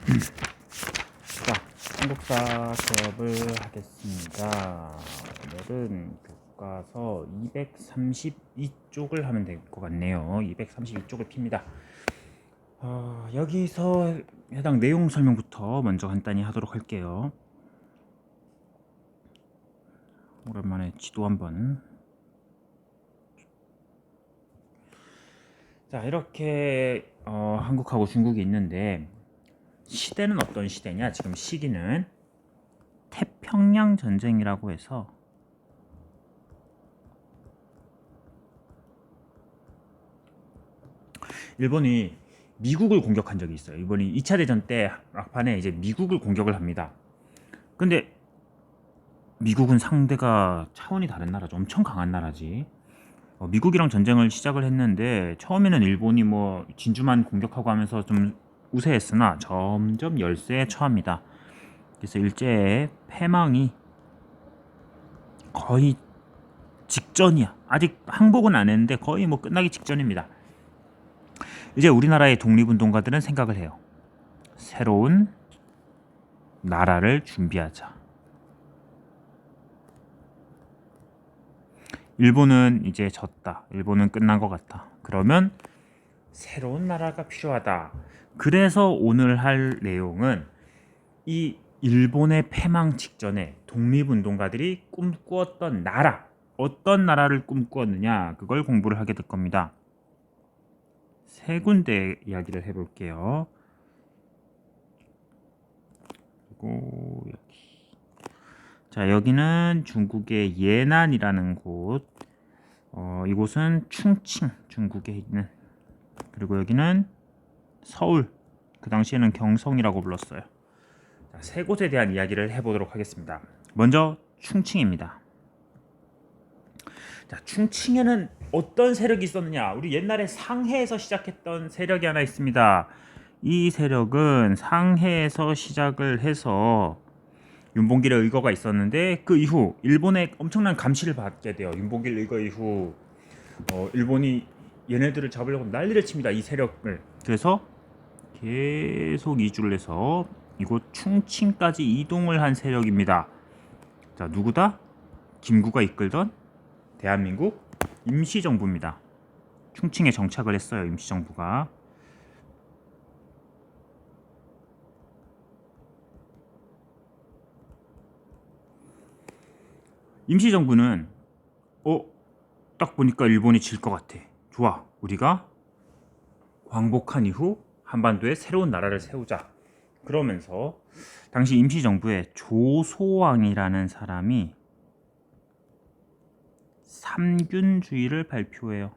자, 한국사 수업을 하겠습니다. 오늘은 교과서 232쪽을 하면 될 것 같네요. 232쪽을 핍니다. 여기서 해당 내용 설명부터 먼저 간단히 하도록 할게요. 오랜만에 지도 한번. 자, 이렇게 한국하고 중국이 있는데 시대는 어떤 시대냐? 지금 시기는 태평양 전쟁이라고 해서 일본이 미국을 공격한 적이 있어요. 일본이 2차 대전 때 막판에 이제 미국을 공격을 합니다. 근데 미국은 상대가 차원이 다른 나라죠. 엄청 강한 나라지. 미국이랑 전쟁을 시작을 했는데 처음에는 일본이 뭐 진주만 공격하고 하면서 좀 우세했으나 점점 열세에 처합니다. 그래서 일제의 패망이 거의 직전이야. 아직 항복은 안 했는데 거의 뭐 끝나기 직전입니다. 이제 우리나라의 독립운동가들은 생각을 해요. 새로운 나라를 준비하자. 일본은 이제 졌다. 일본은 끝난 것 같다. 그러면 새로운 나라가 필요하다. 그래서 오늘 할 내용은 이 일본의 패망 직전에 독립운동가들이 꿈꾸었던 나라, 어떤 나라를 꿈꾸었느냐, 그걸 공부를 하게 될 겁니다. 세 군데 이야기를 해볼게요. 그리고 여기. 자, 여기는 중국의 예난이라는 곳. 이곳은 충칭, 중국에 있는. 그리고 여기는 서울. 그 당시에는 경성이라고 불렀어요. 자, 세 곳에 대한 이야기를 해보도록 하겠습니다. 먼저 충칭입니다. 자, 충칭에는 어떤 세력이 있었느냐? 우리 옛날에 상해에서 시작했던 세력이 하나 있습니다. 이 세력은 상해에서 시작을 해서 윤봉길의 의거가 있었는데 그 이후 일본의 엄청난 감시를 받게 돼요. 윤봉길 의거 이후 일본이 얘네들을 잡으려고 난리를 칩니다. 이 세력을. 그래서 계속 이주를 해서 이곳 충칭까지 이동을 한 세력입니다. 자, 누구다? 김구가 이끌던 대한민국 임시정부입니다. 충칭에 정착을 했어요. 임시정부가. 임시정부는 딱 보니까 일본이 질 것 같아. 좋아. 우리가 광복한 이후 한반도에 새로운 나라를 세우자. 그러면서 당시 임시정부에 조소왕이라는 사람이 삼균주의를 발표해요.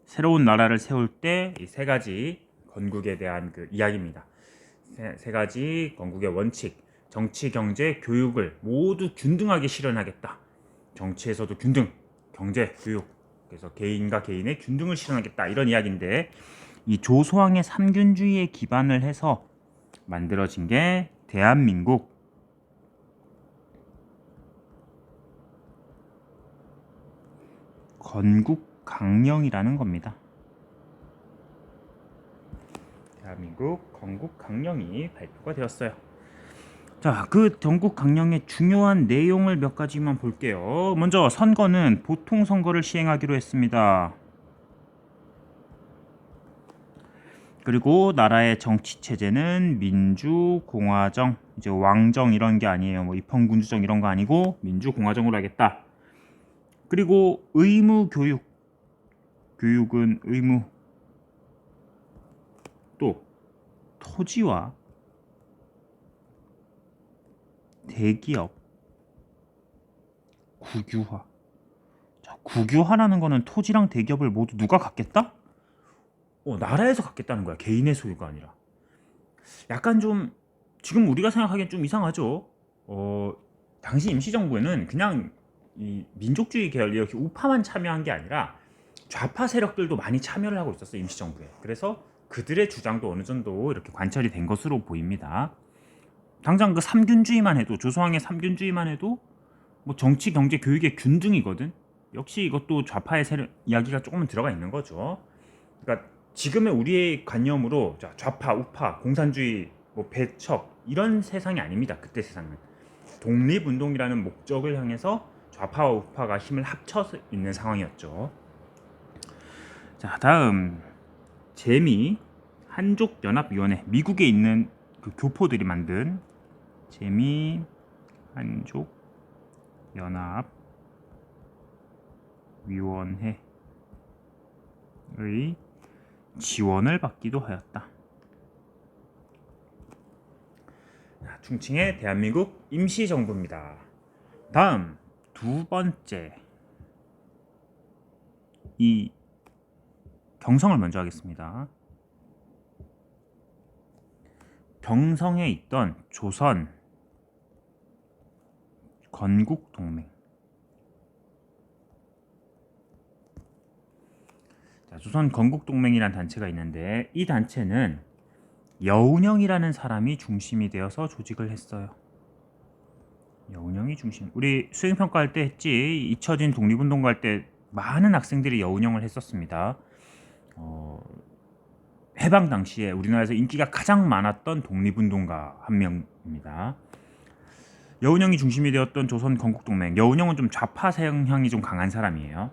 새로운 나라를 세울 때 이 세 가지 건국에 대한 그 이야기입니다. 세 가지 건국의 원칙, 정치, 경제, 교육을 모두 균등하게 실현하겠다. 정치에서도 균등, 경제, 교육. 그래서 개인과 개인의 균등을 실현하겠다. 이런 이야기인데 이 조소왕의 삼균주의에 기반을 해서 만들어진 게 대한민국 건국강령이라는 겁니다. 대한민국 건국강령이 발표가 되었어요. 자, 그 건국강령의 중요한 내용을 몇 가지만 볼게요. 먼저 선거는 보통선거를 시행하기로 했습니다. 그리고 나라의 정치체제는 민주공화정, 이제 왕정 이런 게 아니에요. 뭐 입헌군주정 이런 거 아니고 민주공화정으로 하겠다. 그리고 의무교육, 교육은 의무. 또 토지와 대기업, 국유화. 자, 국유화라는 거는 토지랑 대기업을 모두 누가 갖겠다? 나라에서 갖겠다는 거야. 개인의 소유가 아니라. 약간 좀 지금 우리가 생각하기엔 좀 이상하죠. 당시 임시정부에는 그냥 이 민족주의 계열 이렇게 우파만 참여한 게 아니라 좌파 세력들도 많이 참여를 하고 있었어요. 임시정부에. 그래서 그들의 주장도 어느 정도 이렇게 관철이 된 것으로 보입니다. 당장 그 삼균주의만 해도 조소왕의 삼균주의만 해도 뭐 정치, 경제, 교육의 균등이거든. 역시 이것도 좌파의 세력 이야기가 조금은 들어가 있는 거죠. 그러니까 지금의 우리의 관념으로 좌파, 우파, 공산주의, 뭐 배척 이런 세상이 아닙니다. 그때 세상은 독립운동이라는 목적을 향해서 좌파와 우파가 힘을 합쳐서 있는 상황이었죠. 자, 다음 재미 한족연합위원회, 미국에 있는 그 교포들이 만든 재미 한족연합위원회의 지원을 받기도 하였다. 충칭의 대한민국 임시정부입니다. 다음 두 번째, 이 경성을 먼저 하겠습니다. 경성에 있던 조선 건국동맹. 조선 건국동맹이라는 단체가 있는데, 이 단체는 여운형이라는 사람이 중심이 되어서 조직을 했어요. 여운형이 중심. 우리 수행평가할 때 했지. 잊혀진 독립운동가 할 때 많은 학생들이 여운형을 했었습니다. 해방 당시에 우리나라에서 인기가 가장 많았던 독립운동가 한 명입니다. 여운형이 중심이 되었던 조선 건국동맹. 여운형은 좀 좌파 성향이 좀 강한 사람이에요.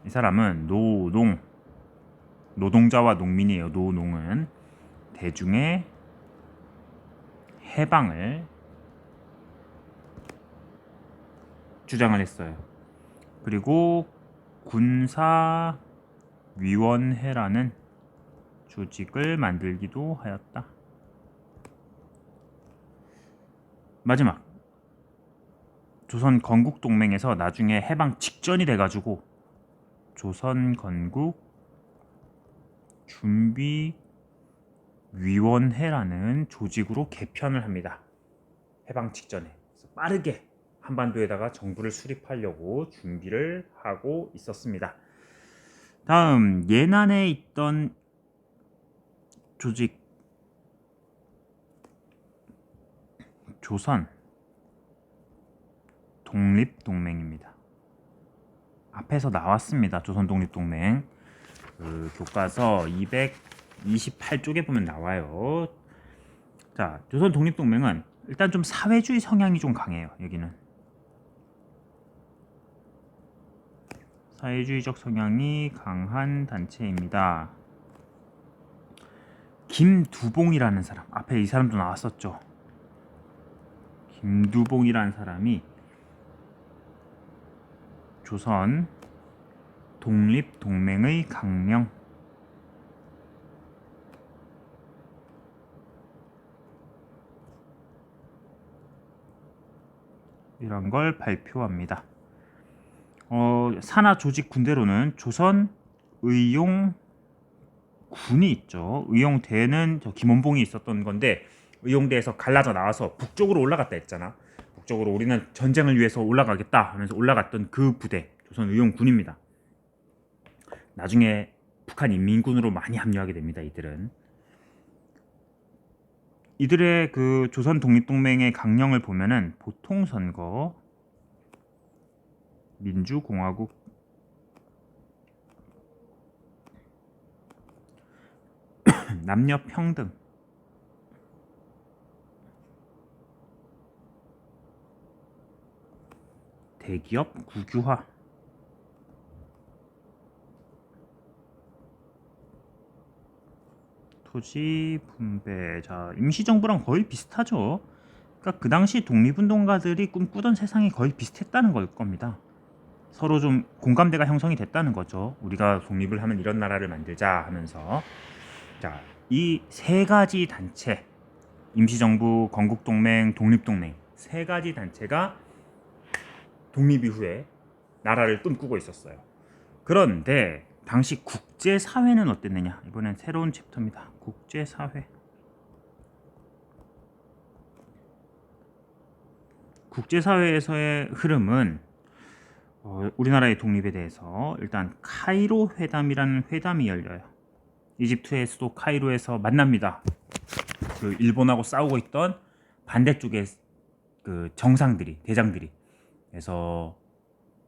이 사람은 노동자와 농민이에요. 노농은 대중의 해방을 주장을 했어요. 그리고 군사위원회라는 조직을 만들기도 하였다. 마지막, 조선 건국 동맹에서 나중에 해방 직전이 돼가지고 조선 건국 준비위원회라는 조직으로 개편을 합니다. 해방 직전에. 그래서 빠르게 한반도에다가 정부를 수립하려고 준비를 하고 있었습니다. 다음, 예난에 있던 조직 조선 독립동맹입니다. 앞에서 나왔습니다. 조선 독립동맹. 그 교과서 228쪽에 보면 나와요. 자, 조선 독립동맹은 일단 좀 사회주의 성향이 좀 강해요. 여기는 사회주의적 성향이 강한 단체입니다. 김두봉이라는 사람, 앞에 이 사람도 나왔었죠. 김두봉이라는 사람이 조선 독립동맹의 강령, 이런 걸 발표합니다. 산하 조직 군대로는 조선 의용군이 있죠. 의용대는 저 김원봉이 있었던 건데, 의용대에서 갈라져 나와서 북쪽으로 올라갔다 했잖아. 북쪽으로 우리는 전쟁을 위해서 올라가겠다 하면서 올라갔던 그 부대, 조선 의용군입니다. 나중에 북한 인민군으로 많이 합류하게 됩니다. 이들의 그 조선 독립동맹의 강령을 보면은 보통선거, 민주공화국, 남녀평등, 대기업 국유화, 토지 분배. 자, 임시정부랑 거의 비슷하죠. 그러니까 그 당시 독립운동가들이 꿈꾸던 세상이 거의 비슷했다는 걸 겁니다. 서로 좀 공감대가 형성이 됐다는 거죠. 우리가 독립을 하면 이런 나라를 만들자 하면서. 자, 이 세 가지 단체, 임시정부, 건국동맹, 독립동맹, 세 가지 단체가 독립 이후에 나라를 꿈꾸고 있었어요. 그런데 당시 국제사회는 어땠느냐? 이번엔 새로운 챕터입니다. 국제사회. 국제사회에서의 흐름은 우리나라의 독립에 대해서 일단 카이로 회담이라는 회담이 열려요. 이집트의 수도 카이로에서 만납니다. 그 일본하고 싸우고 있던 반대쪽의 그 정상들이, 대장들이. 그래서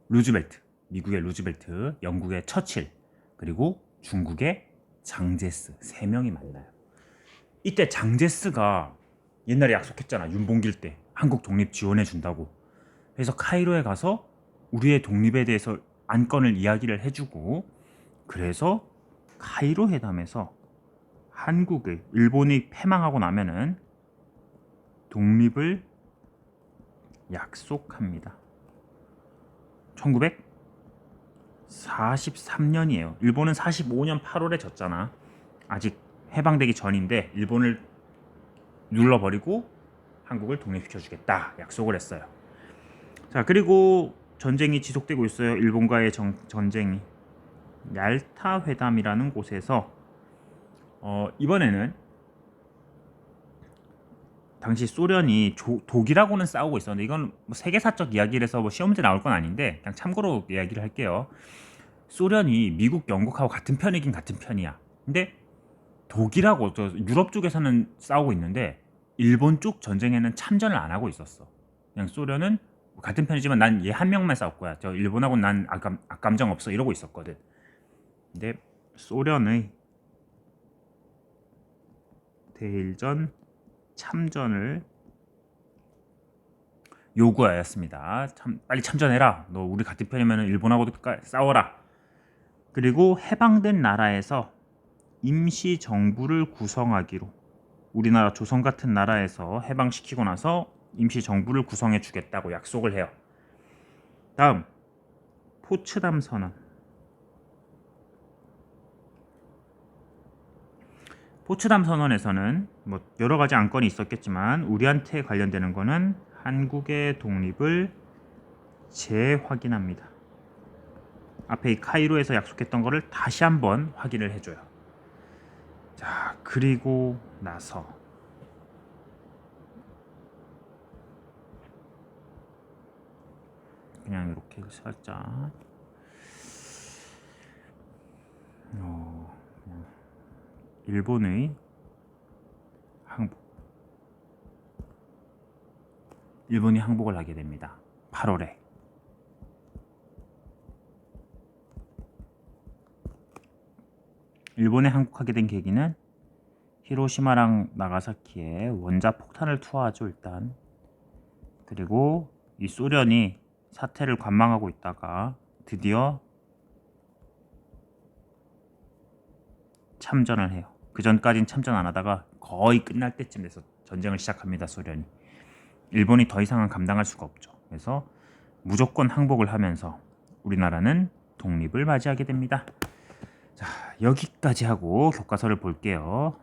루즈벨트, 미국의 루즈벨트, 영국의 처칠, 그리고 중국의 장제스 3명이 만나요. 이때 장제스가 옛날에 약속했잖아. 윤봉길 때 한국 독립 지원해 준다고. 그래서 카이로에 가서 우리의 독립에 대해서 안건을 이야기를 해주고, 그래서 카이로 회담에서 한국의 일본이 패망하고 나면은 독립을 약속합니다. 1943년이에요. 일본은 45년 8월에 졌잖아. 아직 해방되기 전인데 일본을 눌러버리고 한국을 독립시켜주겠다 약속을 했어요. 자, 그리고 전쟁이 지속되고 있어요. 일본과의 전쟁이. 얄타 회담이라는 곳에서 이번에는 당시 소련이 독일하고는 싸우고 있었는데, 이건 뭐 세계사적 이야기라서 뭐 시험 문제 나올 건 아닌데 그냥 참고로 이야기를 할게요. 소련이 미국, 영국하고 같은 편이긴 같은 편이야. 근데 독일하고 저 유럽 쪽에서는 싸우고 있는데 일본 쪽 전쟁에는 참전을 안 하고 있었어. 그냥 소련은 같은 편이지만 난 얘 한 명만 싸울 거야. 저 일본하고는 난 악감정 없어 이러고 있었거든. 근데 소련의 대일전 참전을 요구하였습니다. 빨리 참전해라. 너 우리 같은 편이면 일본하고도 싸워라. 그리고 해방된 나라에서 임시 정부를 구성하기로, 우리나라 조선 같은 나라에서 해방시키고 나서 임시 정부를 구성해 주겠다고 약속을 해요. 다음 포츠담 선언. 포츠담 선언에서는 뭐 여러 가지 안건이 있었겠지만 우리한테 관련되는 거는 한국의 독립을 재확인합니다. 앞에 이 카이로에서 약속했던 거를 다시 한번 확인을 해줘요. 자, 그리고 나서 그냥 이렇게 살짝 일본의 항복. 일본이 항복을 하게 됩니다. 8월에. 일본에 항복하게 된 계기는 히로시마랑 나가사키에 원자 폭탄을 투하하죠, 일단. 그리고 이 소련이 사태를 관망하고 있다가 드디어 참전을 해요. 그 전까진 참전 안 하다가 거의 끝날 때쯤 돼서 전쟁을 시작합니다, 소련이. 일본이 더 이상은 감당할 수가 없죠. 그래서 무조건 항복을 하면서 우리나라는 독립을 맞이하게 됩니다. 자, 여기까지 하고 교과서를 볼게요.